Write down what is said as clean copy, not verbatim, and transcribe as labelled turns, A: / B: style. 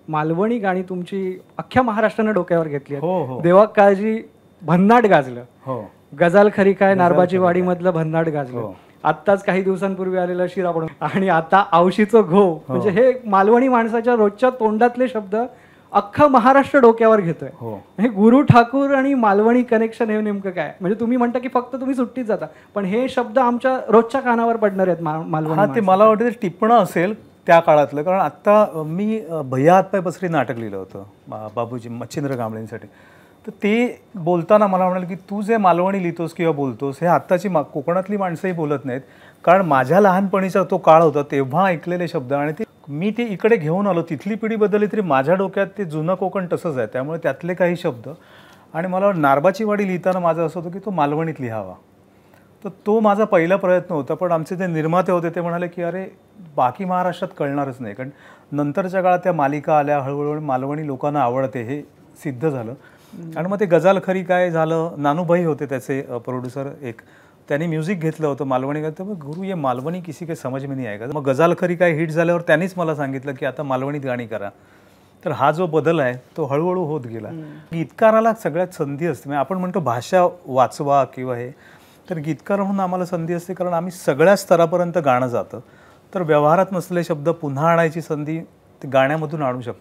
A: मालवणी गाणी तुमची अख्ख्या महाराष्ट्रानं डोक्यावर घेतली
B: हो, हो.
A: देवा काळजी भन्नाट गाजलं.
B: हो.
A: गजाल खरी काय
B: गजाल
A: नारबाची
B: खरी
A: वाडी
B: काय.
A: मधलं भन्नाट गाजलं.
B: हो.
A: आत्ताच काही दिवसांपूर्वी आलेलं शिरापडून आणि आता आवशीचं घो. म्हणजे हे मालवणी माणसाच्या रोजच्या तोंडातले शब्द अख्खा महाराष्ट्र डोक्यावर घेतोय. हे गुरु ठाकूर आणि मालवणी कनेक्शन हे नेमकं काय? म्हणजे तुम्ही म्हणता की फक्त तुम्ही सुट्टीत जाता, पण हे शब्द आमच्या रोजच्या कानावर पडणार आहेत मालवणी.
B: हा, ते मला वाटतं ते टिप्पणं असेल त्या काळातलं. कारण आत्ता मी भैया हातपाय पसरी नाटक लिहिलं होतं बाबूजी मच्छिंद्र कांबळेंसाठी. तर ते बोलताना मला म्हणाले की तू जे मालवणी लिहितोस किंवा बोलतोस हे आत्ताची कोकणातली माणसंही बोलत नाहीत. कारण माझ्या लहानपणीचा तो काळ होता तेव्हा ऐकलेले शब्द आणि ते मी ते इकडे घेऊन आलो. तिथली पिढी बदलली तरी माझ्या डोक्यात ते जुनं कोकण तसंच आहे. त्यामुळे त्यातले काही शब्द आणि मला नारबाची वाडी लिहिताना माझं असं होतं की तो मालवणीत लिहावा. तर तो माझा पहिला प्रयत्न होता. पण आमचे जे निर्माते होते ते म्हणाले की अरे बाकी महाराष्ट्रात कळणारच नाही. कारण नंतरच्या काळात त्या मालिका आल्या, हळूहळू मालवणी लोकांना आवडते हे सिद्ध झालं. आणि मग ते गजाल खरी काय झालं, नानूभाई होते त्याचे प्रोड्युसर एक, त्यांनी म्युझिक घेतलं होतं मालवणी गाणं. तर मग गुरु ये मालवणी किसी के समज में नहीं आएगा. मग गजाल खरी काय हिट झाल्यावर त्यांनीच मला सांगितलं की आता मालवणीत गाणी करा. तर हा जो बदल आहे तो हळूहळू होत गेला. गीतकाराला सगळ्यात संधी असते. म्हणजे आपण म्हणतो भाषा वाचवा किंवा हे, तर गीतकार म्हणून आम्हाला संधी असते कारण आम्ही सगळ्या स्तरापर्यंत गाणं जातं. तर व्यवहारात नसलेले शब्द पुन्हा आणायची संधी गाण्यामधून आणू शकतो.